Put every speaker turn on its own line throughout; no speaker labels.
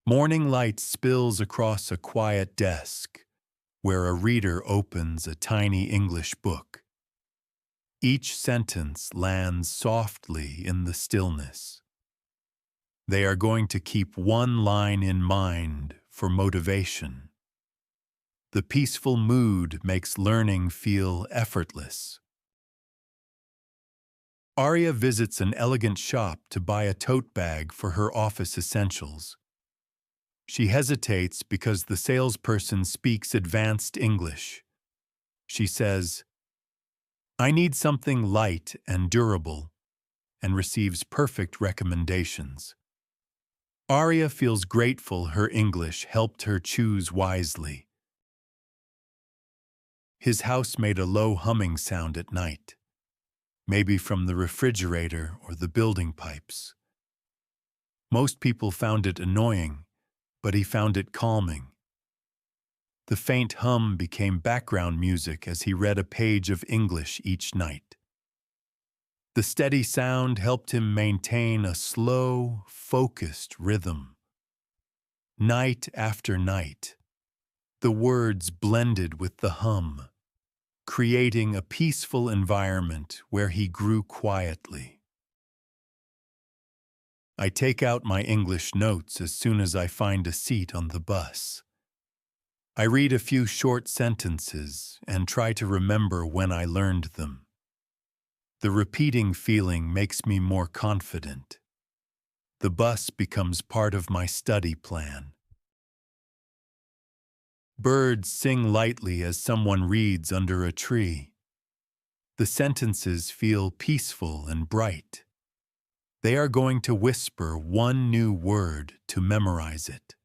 Morning light spills across a quiet desk where a reader opens a tiny English book. Each sentence lands softly in the stillness. They are going to keep one line in mind for motivation. The peaceful mood makes learning feel effortless. Arya visits an elegant shop to buy a tote bag for her office essentials. She hesitates because the salesperson speaks advanced English. She says, "I need something light and durable," and receives perfect recommendations. Arya feels grateful her English helped her choose wisely. His house made a low humming sound at night, maybe from the refrigerator or the building pipes. Most people found it annoying, but he found it calming. The faint hum became background music as he read a page of English each night. The steady sound helped him maintain a slow, focused rhythm. Night after night, the words blended with the hum, creating a peaceful environment where he grew quietly. I take out my English notes as soon as I find a seat on the bus. I read a few short sentences and try to remember when I learned them. The repeating feeling makes me more confident. The bus becomes part of my study plan. Birds sing lightly as someone reads under a tree. The sentences feel peaceful and bright. They are going to whisper one new word to memorize it.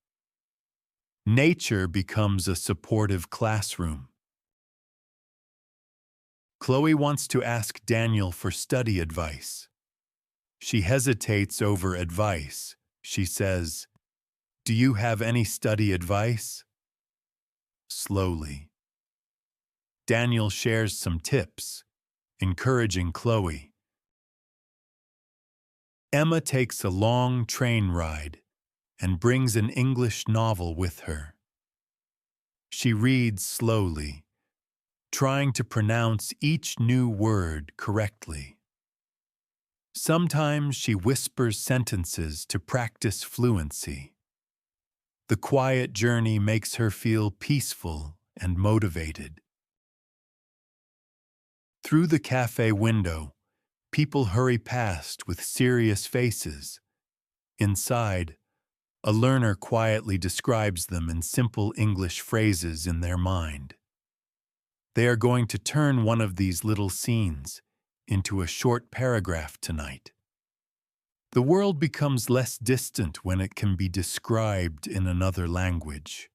Nature becomes a supportive classroom. Chloe wants to ask Daniel for study advice. She hesitates over advice. She says, "Do you have any study advice?" Slowly. Daniel shares some tips, encouraging Chloe. Emma takes a long train ride and brings an English novel with her. She reads slowly, trying to pronounce each new word correctly. Sometimes she whispers sentences to practice fluency. The quiet journey makes her feel peaceful and motivated. Through the cafe window, people hurry past with serious faces. Inside, a learner quietly describes them in simple English phrases in their mind. They are going to turn one of these little scenes into a short paragraph tonight. The world becomes less distant when it can be described in another language.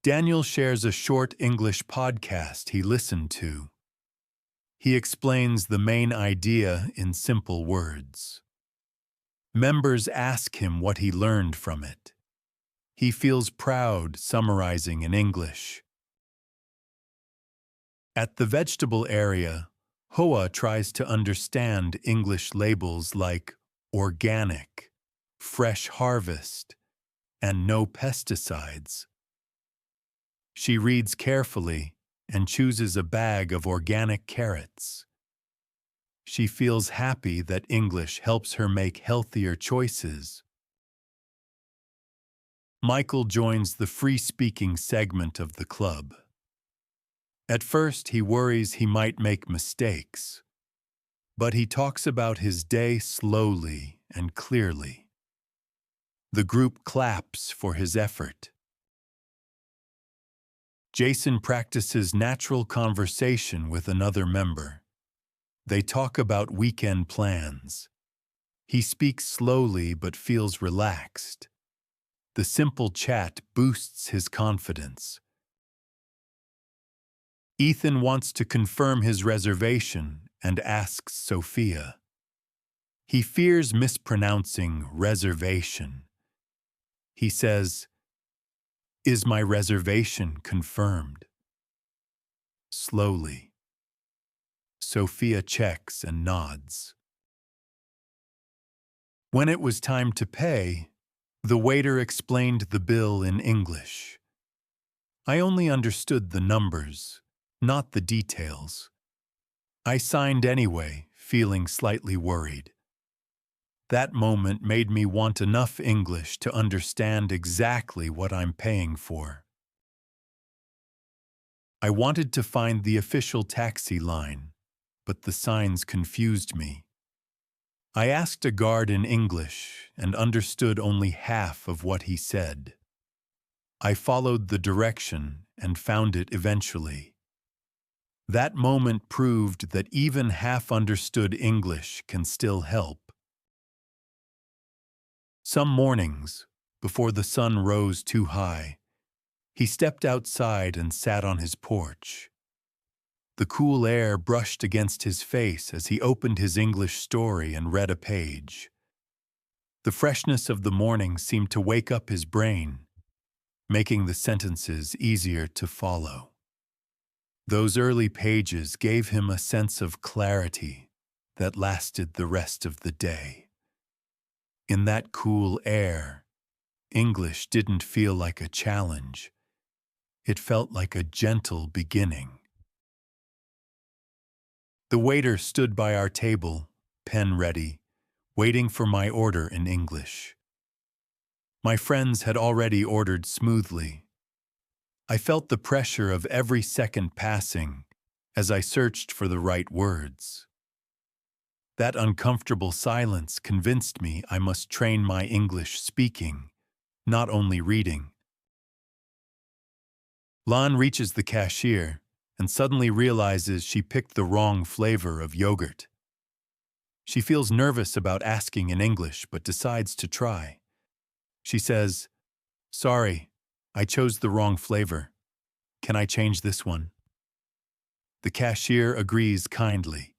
Daniel shares a short English podcast he listened to. He explains the main idea in simple words. Members ask him what he learned from it. He feels proud summarizing in English. At the vegetable area, Hoa tries to understand English labels like organic, fresh harvest, and no pesticides. She reads carefully and chooses a bag of organic carrots. She feels happy that English helps her make healthier choices. Michael joins the free-speaking segment of the club. At first, he worries he might make mistakes, but he talks about his day slowly and clearly. The group claps for his effort. Jason practices natural conversation with another member. They talk about weekend plans. He speaks slowly but feels relaxed. The simple chat boosts his confidence. Ethan wants to confirm his reservation and asks Sophia. He fears mispronouncing reservation. He says, "Is my reservation confirmed?" Slowly. Sophia checks and nods. When it was time to pay, The waiter explained the bill in English. I only understood the numbers, not the details. I signed anyway, feeling slightly worried. That moment made me want enough English to understand exactly what I'm paying for. I wanted to find the official taxi line, but the signs confused me. I asked a guard in English and understood only half of what he said. I followed the direction and found it eventually. That moment proved that even half-understood English can still help. Some mornings, before the sun rose too high, he stepped outside and sat on his porch. The cool air brushed against his face as he opened his English story and read a page. The freshness of the morning seemed to wake up his brain, making the sentences easier to follow. Those early pages gave him a sense of clarity that lasted the rest of the day. In that cool air, English didn't feel like a challenge. It felt like a gentle beginning. The waiter stood by our table, pen ready, waiting for my order in English. My friends had already ordered smoothly. I felt the pressure of every second passing as I searched for the right words. That uncomfortable silence convinced me I must train my English speaking, not only reading. Lan reaches the cashier and suddenly realizes she picked the wrong flavor of yogurt. She feels nervous about asking in English but decides to try. She says, "Sorry, I chose the wrong flavor. Can I change this one?" The cashier agrees kindly,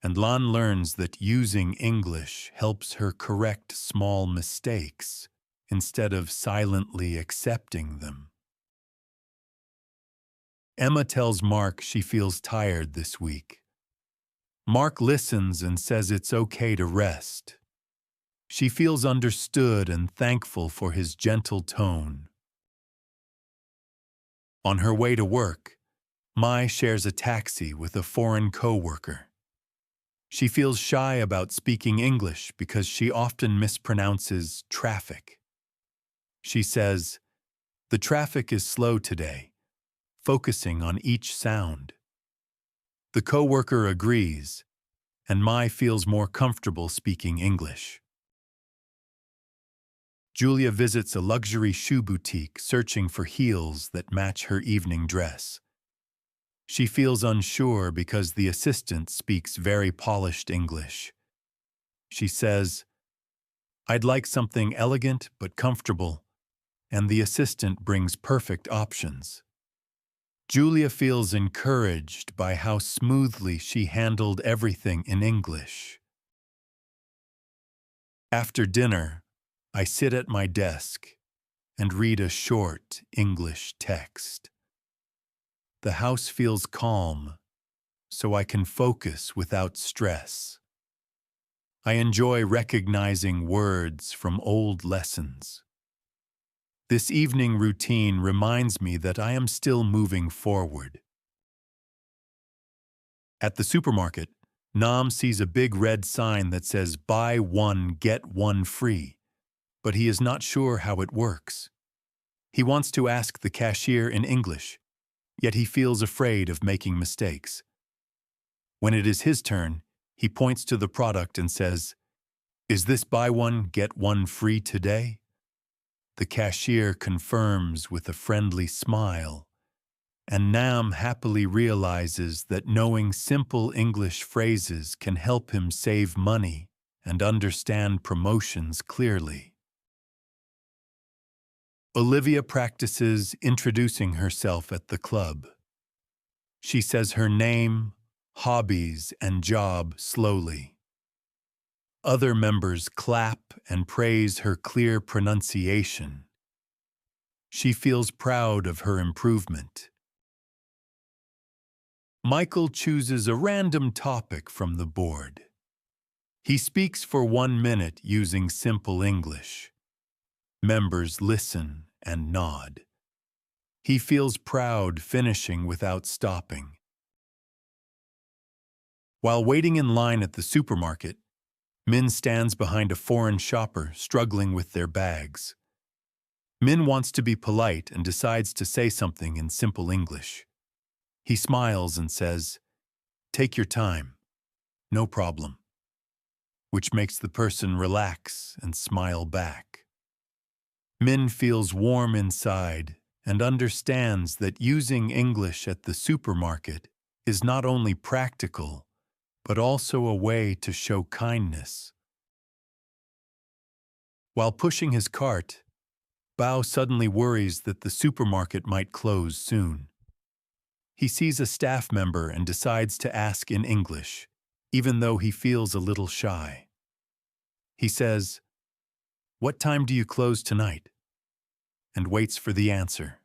and Lan learns that using English helps her correct small mistakes instead of silently accepting them. Emma tells Mark she feels tired this week. Mark listens and says it's okay to rest. She feels understood and thankful for his gentle tone. On her way to work, Mai shares a taxi with a foreign co-worker. She feels shy about speaking English because she often mispronounces traffic. She says, "The traffic is slow today," focusing on each sound. The coworker agrees, and Mai feels more comfortable speaking English. Julia visits a luxury shoe boutique searching for heels that match her evening dress. She feels unsure because the assistant speaks very polished English. She says, "I'd like something elegant but comfortable," and the assistant brings perfect options. Julia feels encouraged by how smoothly she handled everything in English. After dinner, I sit at my desk and read a short English text. The house feels calm, so I can focus without stress. I enjoy recognizing words from old lessons. This evening routine reminds me that I am still moving forward. At the supermarket, Nam sees a big red sign that says "Buy one, get one free," but he is not sure how it works. He wants to ask the cashier in English, yet he feels afraid of making mistakes. When it is his turn, he points to the product and says, "Is this buy one, get one free today?" The cashier confirms with a friendly smile, and Nam happily realizes that knowing simple English phrases can help him save money and understand promotions clearly. Olivia practices introducing herself at the club. She says her name, hobbies, and job slowly. Other members clap and praise her clear pronunciation. She feels proud of her improvement. Michael chooses a random topic from the board. He speaks for 1 minute using simple English. Members listen and nod. He feels proud finishing without stopping. While waiting in line at the supermarket, Min stands behind a foreign shopper struggling with their bags. Min wants to be polite and decides to say something in simple English. He smiles and says, "Take your time, no problem," which makes the person relax and smile back. Min feels warm inside and understands that using English at the supermarket is not only practical, but also a way to show kindness. While pushing his cart, Bao suddenly worries that the supermarket might close soon. He sees a staff member and decides to ask in English, even though he feels a little shy. He says, "What time do you close tonight?" and waits for the answer.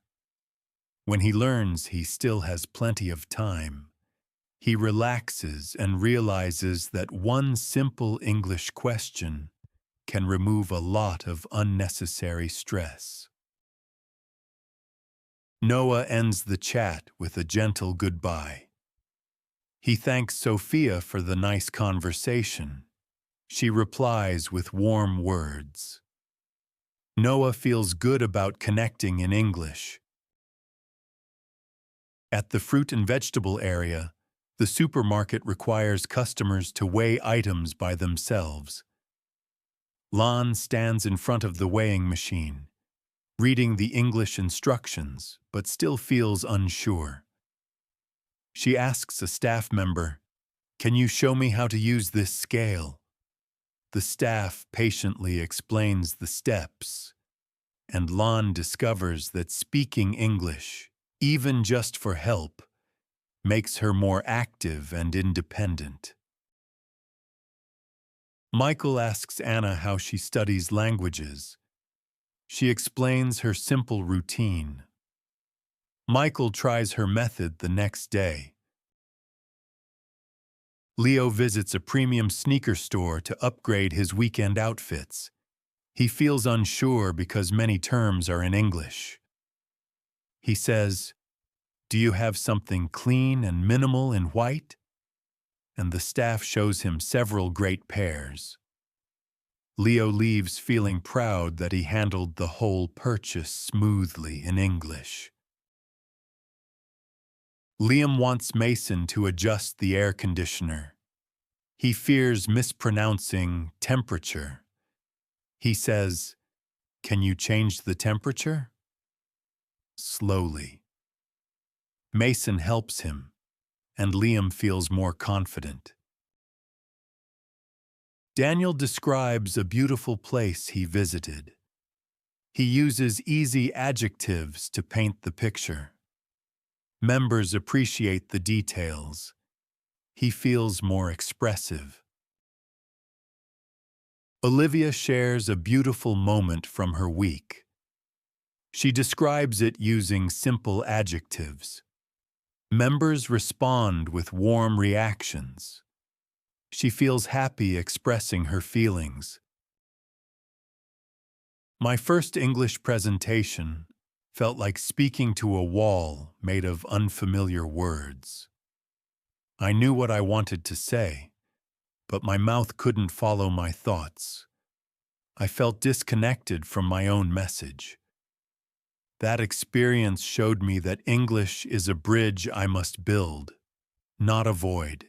When he learns he still has plenty of time, he relaxes and realizes that one simple English question can remove a lot of unnecessary stress. Noah ends the chat with a gentle goodbye. He thanks Sophia for the nice conversation. She replies with warm words. Noah feels good about connecting in English. At the fruit and vegetable area, the supermarket requires customers to weigh items by themselves. Lan stands in front of the weighing machine, reading the English instructions, but still feels unsure. She asks a staff member, "Can you show me how to use this scale?" The staff patiently explains the steps, and Lan discovers that speaking English, even just for help, makes her more active and independent. Michael asks Anna how she studies languages. She explains her simple routine. Michael tries her method the next day. Leo visits a premium sneaker store to upgrade his weekend outfits. He feels unsure because many terms are in English. He says, "Do you have something clean and minimal in white?" And the staff shows him several great pairs. Leo leaves feeling proud that he handled the whole purchase smoothly in English. Liam wants Mason to adjust the air conditioner. He fears mispronouncing temperature. He says, "Can you change the temperature?" Slowly. Mason helps him, and Liam feels more confident. Daniel describes a beautiful place he visited. He uses easy adjectives to paint the picture. Members appreciate the details. He feels more expressive. Olivia shares a beautiful moment from her week. She describes it using simple adjectives. Members respond with warm reactions. She feels happy expressing her feelings. My first English presentation felt like speaking to a wall made of unfamiliar words. I knew what I wanted to say, but my mouth couldn't follow my thoughts. I felt disconnected from my own message. That experience showed me that English is a bridge I must build, not avoid.